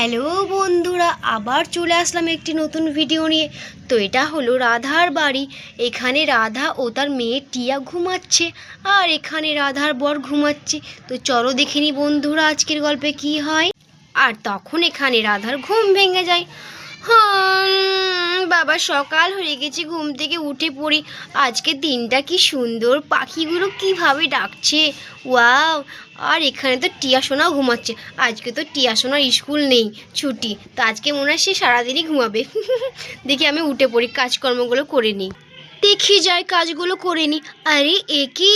Hello বন্ধুরা, আবার চলে আসলাম একটি নতুন ভিডিও নিয়ে। তো এটা হলো রাধার বাড়ি। এখানে রাধা ও তার মেয়ে টিয়া ঘুমাচ্ছে, আর এখানে রাধার বর ঘুমাচ্ছে। তো চলো দেখিনি বন্ধুরা আজকের গল্পে কি হয়। আর তখন এখানে রাধার ঘুম ভেঙে যায়। বাবা, সকাল হয়ে গেছে, ঘুম থেকে উঠে পড়ি। আজকে দিনটা কি সুন্দর, পাখিগুলো কিভাবে ডাকছে, ওয়াও। আর এখানে তো টিয়া সোনাও ঘুমাচ্ছে। আজকে তো টিয়া সোনার স্কুল নেই, ছুটি। তো আজকে মনে হয় সে সারাদিনই ঘুমাবে। দেখি আমি উঠে পড়ি, কাজকর্মগুলো করে নিই। দেখি যাই কাজগুলো করে নিই। আরে এ কি,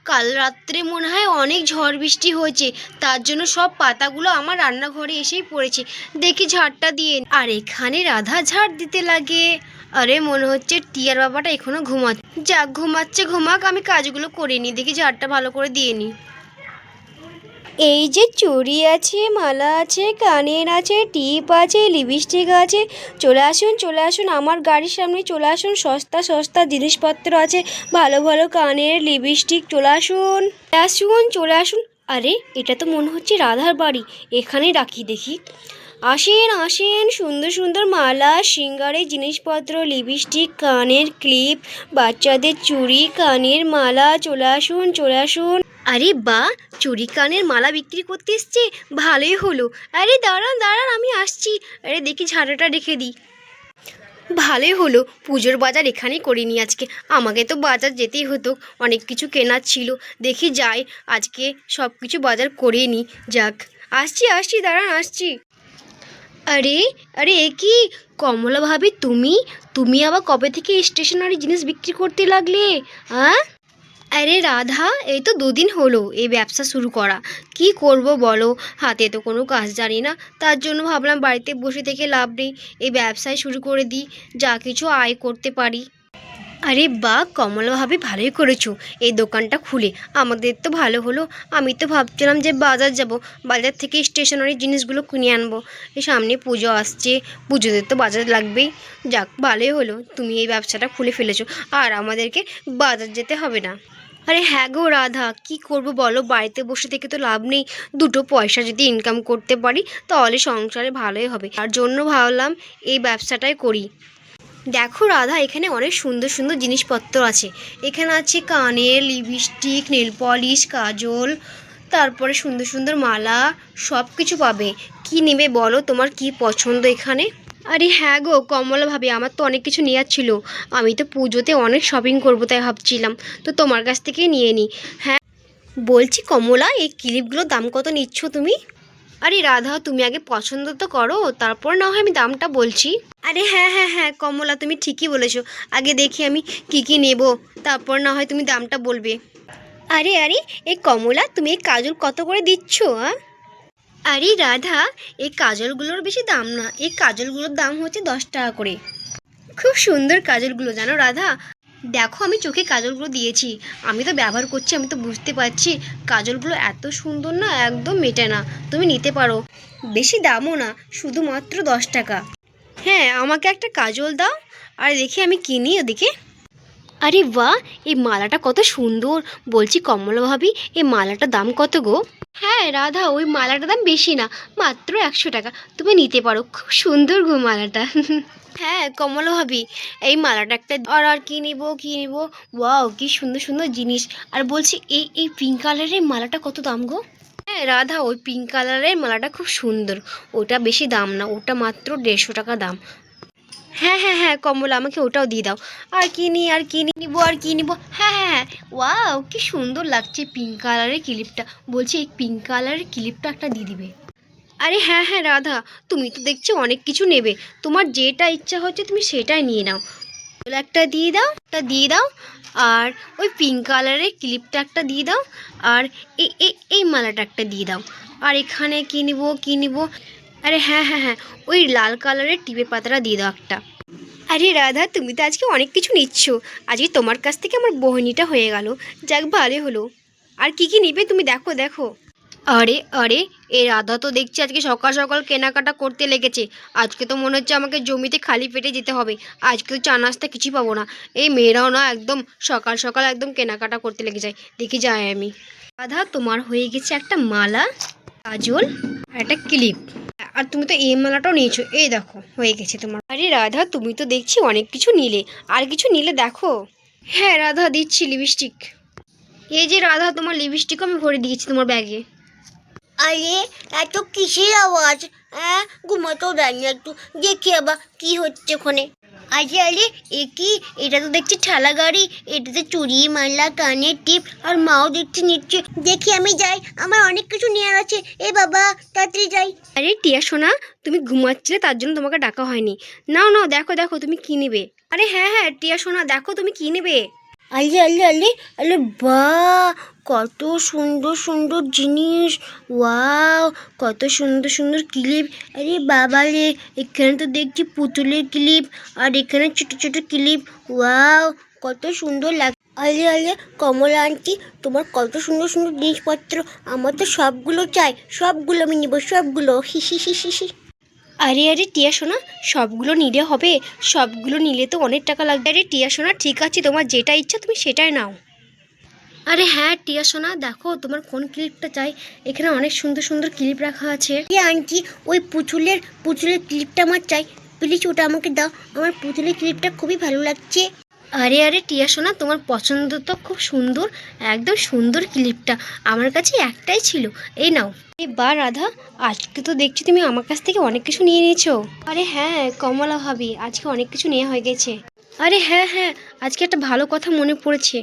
কাল রাত্রে মনে হয় অনেক ঝড় বৃষ্টি হয়েছে, তার জন্য সব পাতাগুলো আমার রান্নাঘরে এসেই পড়েছে। দেখি ঝাড়টা দিয়ে। আর এখানে রাধা ঝাড় দিতে লাগে। আরে মনে হচ্ছে টিয়ার বাবাটা এখনো ঘুমাচ্ছে। যাক, ঘুমাচ্ছে ঘুমাক, আমি কাজগুলো করে নিই। দেখি ঝাড়টা ভালো করে দিয়ে নিই। এই যে চুড়ি আছে, মালা আছে, কানের আছে, টিপ আছে, লিপস্টিক আছে। চলে আসুন আমার গাড়ির সামনে চলে আসুন। সস্তা সস্তা জিনিসপত্র আছে, ভালো ভালো কানের লিপস্টিক। চলে আসুন। আরে এটা তো মনে হচ্ছে রাধার বাড়ি, এখানেই রাখি দেখি। আসেন, সুন্দর সুন্দর মালা, শৃঙ্গারের জিনিসপত্র, লিপস্টিক, কানের ক্লিপ, বাচ্চাদের চুড়ি, কানের মালা। চলে আসুন। আরে বাহ, চুড়ি কানের মালা বিক্রি করতে এসছে, ভালোই হলো। আরে দাঁড়ান, আমি আসছি। আরে দেখি ঝাড়াটা রেখে দিই। ভালোই হলো, পুজোর বাজার এখানেই করিনি আজকে। আমাকে তো বাজার যেতেই হতো, অনেক কিছু কেনার ছিল। দেখি যাই, আজকে সব কিছু বাজার করে নিই। যাক, আসছি, দাঁড়ান আসছি। আরে আরে এ কি, কমলা ভাবি, তুমি আবার কবে থেকে স্টেশনারি জিনিস বিক্রি করতে লাগলে? হ্যাঁ। আরে রাধা, এই তো দুদিন হলো এই ব্যবসা শুরু করা। কি করব বলো, হাতে তো কোনো কাজ জানি না। তার জন্য ভাবলাম বাড়িতে বসে থেকে লাভ নেই, এই ব্যবসায় শুরু করে দিই, যা কিছু আয় করতে পারি। আরে বাহ, কমলা ভাবি, ভালোই করেছো এই দোকানটা খুলে। আমাদের তো ভালো হলো। আমি তো ভাবছিলাম যে বাজার যাব, বাজার থেকে স্টেশনারি জিনিসগুলো কিনে আনবো। এই সামনে পুজো আসছে, পুজোতে তো বাজার লাগবেই। যাক, ভালোই হলো তুমি এই ব্যবসাটা খুলে ফেলেছো, আর আমাদেরকে বাজার যেতে হবে না। আরে হ্যাঁ গো রাধা, কি করব বলো, বাড়িতে বসে থেকে তো লাভ নেই। দুটো পয়সা যদি ইনকাম করতে পারি তাহলে সংসারে ভালোই হবে, তার জন্য ভাবলাম এই ব্যবসাটাই করি। দেখো রাধা, এখানে অনেক সুন্দর সুন্দর জিনিসপত্র আছে। এখানে আছে কানের লিপস্টিক, নেল পলিশ, কাজল, তারপরে সুন্দর সুন্দর মালা, সব কিছু পাবে। কি নেবে বলো, তোমার কি পছন্দ এখানে? আরে হ্যাঁ গো কমলা ভাবি, আমার তো অনেক কিছু নেওয়ার ছিল। আমি তো পুজোতে অনেক শপিং করবো, তাই ভাবছিলাম তো তোমার কাছ থেকেই নিয়ে নিই। হ্যাঁ, বলছি কমলা, এই ক্লিপগুলোর দাম কত নিচ্ছ তুমি? আরে রাধা, তুমি আগে পছন্দ তো করো, তারপর না হয় আমি দামটা বলছি। আরে হ্যাঁ কমলা, তুমি ঠিকই বলেছো। আগে দেখি আমি কি নেব, তারপর না হয় তুমি দামটা বলবে। আরে এই কমলা, তুমি এই কাজল কত করে দিচ্ছ? আরে রাধা, এই কাজলগুলোর বেশি দাম না, এই কাজলগুলোর দাম হচ্ছে 10 টাকা করে। খুব সুন্দর কাজলগুলো, জানো রাধা। দেখো, আমি চোখে কাজলগুলো দিয়েছি, আমি তো ব্যবহার করছি, আমি তো বুঝতে পারছি কাজলগুলো এত সুন্দর না, একদম মেটে না। তুমি নিতে পারো, বেশি দামও না, শুধুমাত্র 10 টাকা। হ্যাঁ, আমাকে একটা কাজল দাও, আর দেখি আমি কিনি ওদিকে। আরে বাহ, এই মালাটা কত সুন্দর। বলছি কমলা ভাবি, এই মালাটার দাম কত গো? হ্যাঁ রাধা, ওই মালাটার দাম বেশি না, মাত্র 100 টাকা। তুমি নিতে পারো, খুব সুন্দর গো মালাটা। হ্যাঁ কমলা ভাবি, এই মালাটা একটা। আর কি নিব, ওয়াও, কি সুন্দর সুন্দর জিনিস। আর বলছি এই পিঙ্ক কালারের মালাটা কত দাম গো? হ্যাঁ রাধা, ওই পিঙ্ক কালারের মালাটা খুব সুন্দর, ওটা বেশি দাম না, ওটা মাত্র 150 টাকা দাম। হ্যাঁ কমলা, আমাকে ওটাও দিয়ে দাও। আর কি নিব। হ্যাঁ, ওয়াও, কি সুন্দর লাগছে পিঙ্ক কালারের ক্লিপটা। বলছি এই পিঙ্ক কালারের ক্লিপটা একটা দিয়ে দিবে। আরে হ্যাঁ রাধা, তুমি তো দেখছি অনেক কিছু নেবে, তোমার যেটা ইচ্ছা হচ্ছে তুমি সেটাই নিয়ে নাও। একটা দিয়ে দাও, আর ওই পিঙ্ক কালারের ক্লিপটা একটা দিয়ে দাও, আর এই মালাটা একটা দিয়ে দাও। আর এখানে কি নিব। আরে হ্যাঁ, ওই লাল কালারের টিপের পাতাটা দিয়ে দাও একটা। আরে রাধা, তুমি তো আজকে অনেক কিছু নিচ্ছ, আজকে তোমার কাছ থেকে আমার বহনিটা হয়ে গেল। যাক, ভালো হলো। আর কি নিবে তুমি, দেখো। আরে এ রাধা তো দেখছি আজকে সকাল সকাল কেনাকাটা করতে লেগেছে। আজকে তো মনে হচ্ছে আমাকে জমিতে খালি পেটে যেতে হবে, আজকে তো চা নাস্তা কিছুই পাবো না। এই মেয়েরাও না একদম সকাল সকাল একদম কেনাকাটা করতে লেগে যায়। দেখি যাই আমি। রাধা, তোমার হয়ে গেছে একটা মালা, কাজল আর একটা ক্লিপ। আর তুমি তো এই মালাটাও নিয়েছো, এই দেখো হয়ে গেছে তোমার। আরে রাধা, তুমি তো দেখছি অনেক কিছু নিলে, আর কিছু নিলে দেখো। হ্যাঁ রাধা, দিচ্ছি লিপস্টিক। এই যে রাধা, তোমার লিপস্টিকও আমি ভরে দিয়েছি তোমার ব্যাগে। আরে এত কিসের আওয়াজ? হ্যাঁ, ঘুমাতেও দেয়নি একটু, দেখি আবার কি হচ্ছে ওখানে। আরে আরে, এ কি? এটা তো দেখছি ঠেলা গাড়ি, এটাতে চুড়ি মালা কানের টিপ আর মাও দেখছি নিচ্ছে। দেখি আমি যাই, আমার অনেক কিছু নেওয়ার আছে। এ বাবা, তাড়াতাড়ি যাই। আরে টিয়া সোনা, তুমি ঘুমাচ্ছিলে তার জন্য তোমাকে ডাকা হয়নি। নাও নাও, দেখো দেখো তুমি কি নেবে। আরে হ্যাঁ হ্যাঁ টিয়া সোনা, দেখো তুমি কি নেবে। আলে আলে আলে আলে, বাহ, কত সুন্দর সুন্দর জিনিস! ওয়াও, কত সুন্দর সুন্দর ক্লিপ! আরে বাবা রে, এখানে তো দেখছি পুতুলের ক্লিপ, আর এখানে ছোট ছোট ক্লিপ। ওয়াও, কত সুন্দর লাগ। আলে আলে, কমলা আন্টি, তোমার কত সুন্দর সুন্দর জিনিসপত্র! আমার তো সবগুলো চাই, সবগুলো আমি নেবো, সবগুলো। হি হি হি হি হি। আরে আরে টিয়া সোনা, সবগুলো নিলে হবে? সবগুলো নিলে তো অনেক টাকা লাগবে। আরে টিয়া সোনা, ঠিক আছে, তোমার যেটা ইচ্ছা তুমি সেটাই নাও। আরে হ্যাঁ টিয়া সোনা, দেখো তোমার কোন ক্লিপটা চাই, এখানে অনেক সুন্দর সুন্দর ক্লিপ রাখা আছে। এ আন্টি, ওই পুতুলের পুতুলের ক্লিপটা আমার চাই, প্লিজ ওটা আমাকে দাও। আমার পুতুলের ক্লিপটা খুবই ভালো লাগছে। আরে আরে টিয়া সোনা, তোমার পছন্দ তো খুব সুন্দর, একদম সুন্দর ক্লিপটা আমার কাছে একটাই ছিল, এই নাও। বা রাধা, আজকে তো দেখছি তুমি আমার কাছ থেকে অনেক কিছু নিয়ে নিয়েছো। আরে হ্যাঁ কমলা ভাবি, আজকে অনেক কিছু নেওয়া হয়ে গেছে। আরে হ্যাঁ হ্যাঁ, আজকে একটা ভালো কথা মনে পড়েছে।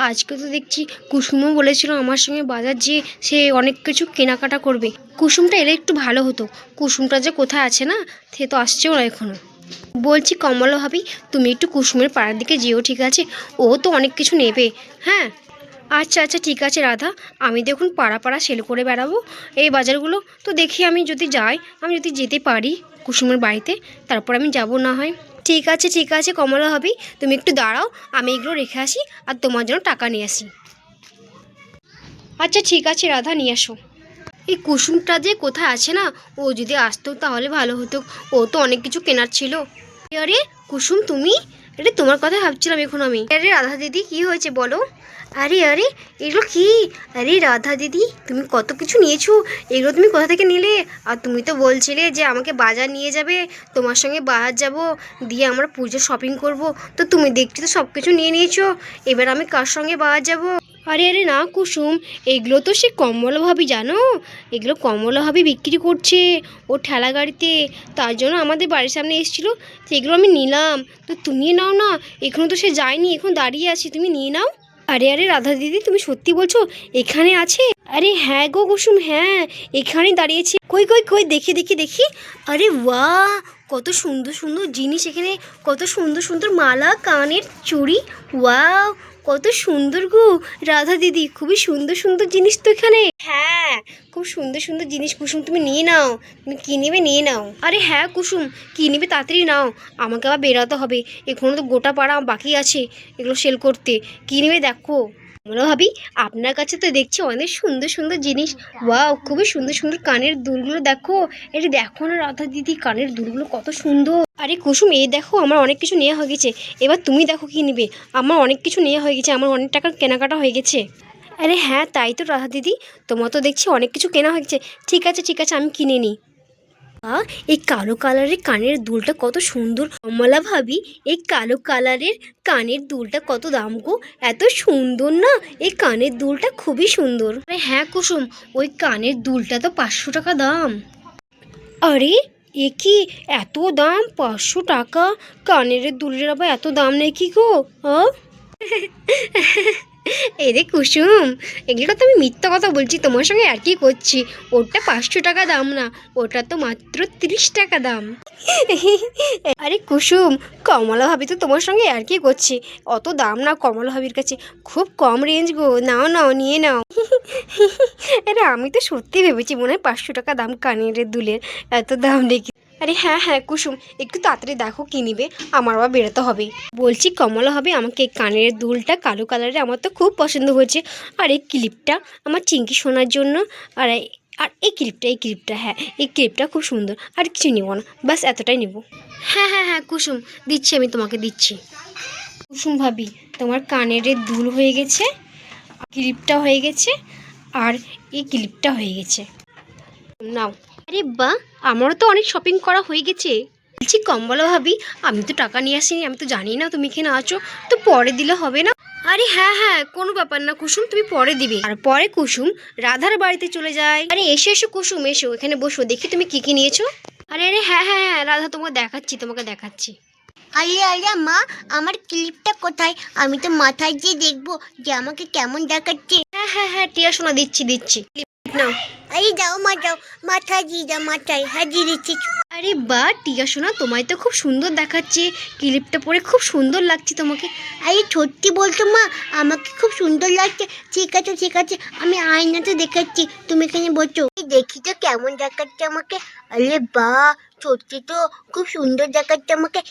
আজকে তো দেখছি কুসুমও বলেছিল আমার সঙ্গে বাজার যেয়ে সে অনেক কিছু কেনাকাটা করবে। কুসুমটা এলে একটু ভালো হতো, কুসুমটা যে কোথায় আছে না, সে তো আসছেও না এখনো। বলছি কমলা ভাবি, তুমি একটু কুসুমের পাড়ার দিকে যেও, ঠিক আছে? ও তো অনেক কিছু নেবে। হ্যাঁ আচ্ছা আচ্ছা ঠিক আছে রাধা, আমি দেখুন পাড়া পাড়া সেল করে বেড়াবো এই বাজারগুলো। তো দেখি আমি যদি যাই, আমি যদি যেতে পারি কুসুমের বাড়িতে, তারপর আমি যাব না হয়। ঠিক আছে কমলা ভাবি, তুমি একটু দাঁড়াও, আমি এগুলো রেখে আসি আর তোমার জন্য টাকা নিয়ে আসি। আচ্ছা ঠিক আছে রাধা, নিয়ে আসো। এই কুসুমটা যে কোথায় আছে না, ও যদি আসতো তাহলে ভালো হতো, ও তো অনেক কিছু কেনার ছিল। আরে কুসুম, তুমি? আরে তোমার কথা ভাবছিলাম এখন আমি। আরে রাধা দিদি, কি হয়েছে বলো? আরে আরে, এগুলো কি? আরে রাধা দিদি, তুমি কত কিছু নিয়েছো, এগুলো তুমি কোথা থেকে নিলে? আর তুমি তো বলছিলে যে আমাকে বাজার নিয়ে যাবে, তোমার সঙ্গে বাজার যাব, দিয়ে আমরা পুজো শপিং করব। তো তুমি দেখছি তো সব কিছু নিয়ে নিয়েছো, এবার আমি কার সঙ্গে বাজার যাব? আরে আরে না কুসুম, এগুলো তো সে কমলা ভাবি, জানো, এগুলো কমলা ভাবি বিক্রি করছে ও ঠেলা গাড়িতে, তার জন্য আমাদের বাড়ির সামনে এসেছিলো, সেগুলো আমি নিলাম। তো তুমি নাও না, এখনও তো সে যায়নি, এখন দাঁড়িয়ে আছি, তুমি নিয়ে নাও। আরে আরে রাধা দিদি, তুমি সত্যি বলছো এখানে আছে? আরে হ্যাঁ গো কুসুম, হ্যাঁ এখানেই দাঁড়িয়েছি। কই কই কই, দেখি দেখি দেখি। আরে বাহ, কত সুন্দর সুন্দর জিনিস এখানে, কত সুন্দর সুন্দর মালা, কানের চুড়ি। ওয়াও, কত সুন্দর গো রাধা দিদি, খুবই সুন্দর সুন্দর জিনিস তো এখানে। হ্যাঁ, খুব সুন্দর সুন্দর জিনিস কুসুম, তুমি নিয়ে নাও, তুমি কী নেবে নিয়ে নাও। আরে হ্যাঁ কুসুম, কী নেবে তাড়াতাড়ি নাও, আমাকে আবার বেরাতে হবে, এখনও তো গোটা পাড়া বাকি আছে এগুলো সেল করতে। কী নেবে দেখো। আমরা ভাবি আপনার কাছে তো দেখছি অনেক সুন্দর সুন্দর জিনিস। ওয়াও, খুবই সুন্দর সুন্দর কানের দুলগুলো দেখো, এটা দেখো না রাধা দিদি, কানের দুলগুলো কত সুন্দর। আরে কুসুম, এই দেখো আমার অনেক কিছু নেওয়া হয়ে গেছে, এবার তুমি দেখো কি নেবে। আমার অনেক কিছু নেওয়া হয়ে গেছে, আমার অনেক টাকার কেনাকাটা হয়ে গেছে। আরে হ্যাঁ তাই তো রাধা দিদি, তোমার তো দেখছি অনেক কিছু কেনা হয়ে গেছে। ঠিক আছে আমি কিনে নিই। এই কালো কালারের কানের দুলটা কত সুন্দর, কমলা ভাবি এই কালো কালারের কানের দুলটা কত দাম গো, এত সুন্দর না, এই কানের দুলটা খুবই সুন্দর। আরে হ্যাঁ কুসুম, ওই কানের দুলটা তো 500 টাকা দাম। আরে এ কি, এত দাম? 500 টাকা কানের দুলের আবার এত দাম নেই কি গো? এই রে কুসুম, এগুলো তো আমি মিথ্যা কথা বলছি, তোমার সঙ্গে আর কি করছি। ওটা 500 টাকা দাম না, ওটা তো মাত্র 30 টাকা দাম। আরে কুসুম, কমলা ভাবি তো তোমার সঙ্গে আর কি করছি, অত দাম না কমলা ভাবির কাছে, খুব কম রেঞ্জ গো, নাও নাও নিয়ে নাও। আরে আমি তো সত্যি ভেবেছি মনে হয় 500 টাকা দাম কানের দুলের, এত দাম দেখি। আরে হ্যাঁ হ্যাঁ কুসুম, একটু তাড়াতাড়ি দেখো কি নিবে, আমার আবার বেরোতে হবে। বলছি কমলা হবে, আমাকে এই কানের দুলটা কালো কালারের আমার তো খুব পছন্দ হয়েছে, আর এই ক্লিপটা আমার চিংকি শোনার জন্য, আর আর এই ক্লিপটা হ্যাঁ, এই ক্লিপটা খুব সুন্দর, আর কিছু নেবো না, বাস এতটাই নেব। হ্যাঁ হ্যাঁ হ্যাঁ কুসুম, দিচ্ছি, আমি তোমাকে দিচ্ছি। কুসুম ভাবি, তোমার কানের দুল হয়ে গেছে, ক্লিপটা হয়ে গেছে, আর এই ক্লিপটা হয়ে গেছে, নাও। আরে বাহ, আমারও তো অনেক শপিং করা হয়ে গেছে। বলছি কমলা ভাবি, আমি তো টাকা নিয়ে আসিনি, আমি তো জানি না তুমি এখানে আছো, তো পরে দিলে হবে না? আরে হ্যাঁ হ্যাঁ, কোনো ব্যাপার না কুসুম, তুমি পরে দিবে। আর পরে কুসুম রাধার বাড়িতে চলে যায়। আরে এসো এসো কুসুম, এসো এখানে বসো, দেখি তুমি কি কি নিয়েছো। আরে আরে হ্যাঁ হ্যাঁ হ্যাঁ রাধা, তোমাকে দেখাচ্ছি। আরে আরে মা, আমার ক্লিপটা কোথায়? আমি তো মাথায় দিয়ে দেখবো যে আমাকে কেমন দেখাচ্ছে। হ্যাঁ হ্যাঁ হ্যাঁ টিয়া শোনা, দিচ্ছি নাও। আরে যাও মা যাও, মাথায় দিয়ে দাও, মাথায়, হ্যাঁ দিয়ে দিচ্ছি। আরে বাহ টিয়া শোনা, তোমায় তো খুব সুন্দর দেখাচ্ছে, ক্লিপটা পরে খুব সুন্দর লাগছে তোমাকে। আরে সত্যি বলছো মা, আমাকে খুব সুন্দর লাগছে। ঠিক আছে ঠিক আছে, আমি আয়নাতে দেখাচ্ছি, তুমি এখানে বসো। এই দেখি তো কেমন দেখাচ্ছে আমাকে। আরে বাহ, সত্যি তো খুব সুন্দর দেখাচ্ছে আমাকে।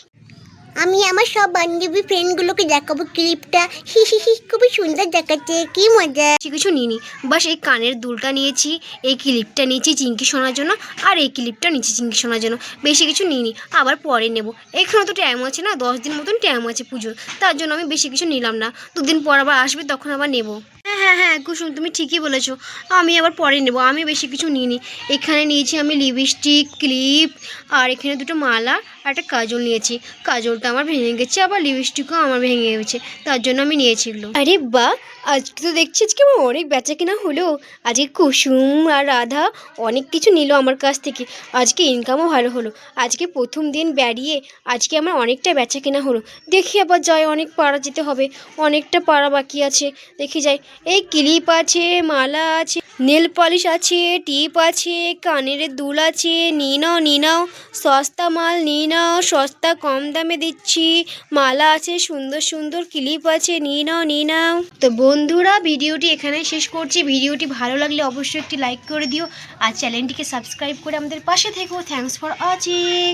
আমি আমার সব বান্ধবী ফ্রেন্ডগুলোকে দেখাবো ক্লিপটা। হি হি হি, খুবই সুন্দর দেখাচ্ছে, কি মজা। বেশি কিছু নিইনি, বাস এই কানের দুলটা নিয়েছি, এই ক্লিপটা নিয়েছি চিংকি শোনার জন্য, আর এই ক্লিপটা নিয়েছি চিংকি শোনার জন্য। বেশি কিছু নিইনি, আবার পরে নেব। এখানে তো টাইম আছে না, 10 দিন মতন টাইম আছে পুজোর, তার জন্য আমি বেশি কিছু নিলাম না। 2 দিন পর আবার আসবে, তখন আবার নেব। হ্যাঁ হ্যাঁ হ্যাঁ কুসুম, তুমি ঠিকই বলেছো, আমি আবার পরে নেব। আমি বেশি কিছু নিইনি, এখানে নিয়েছি আমি লিপস্টিক, ক্লিপ, আর এখানে দুটো মালা আর একটা কাজল নিয়েছি। কাজলটা আমার ভেঙে গেছে, আবার লিপস্টিকও আমার ভেঙে গেছে, তার জন্য আমি নিয়েছি এগুলো। আরে বাহ, আজকে তো দেখছি আজকে আমার অনেক বেচা কেনা হলো। আজকে কুসুম আর রাধা অনেক কিছু নিল আমার কাছ থেকে, আজকে ইনকামও ভালো হলো। আজকে প্রথম দিন বেরিয়ে আজকে আমার অনেকটা বেচা কেনা হলো। দেখি আবার যাই, অনেক পাড়া যেতে হবে, অনেকটা পাড়া বাকি আছে, দেখি যাই। এই ক্লিপ আছে, মালা আছে, নেল পলিশ আছে, টিপ আছে, কানের দুল আছে, নিয়ে নাও সস্তা মাল, নিয়ে নাও, সস্তা কম দামে দিচ্ছি। মালা আছে, সুন্দর সুন্দর ক্লিপ আছে, নিয়ে নাও। তো বন্ধুরা, ভিডিওটি এখানে শেষ করছি। ভিডিওটি ভালো লাগলে অবশ্যই একটি লাইক করে দিও, আর চ্যানেলটিকে সাবস্ক্রাইব করে আমাদের পাশে থেকো। Thanks for watching.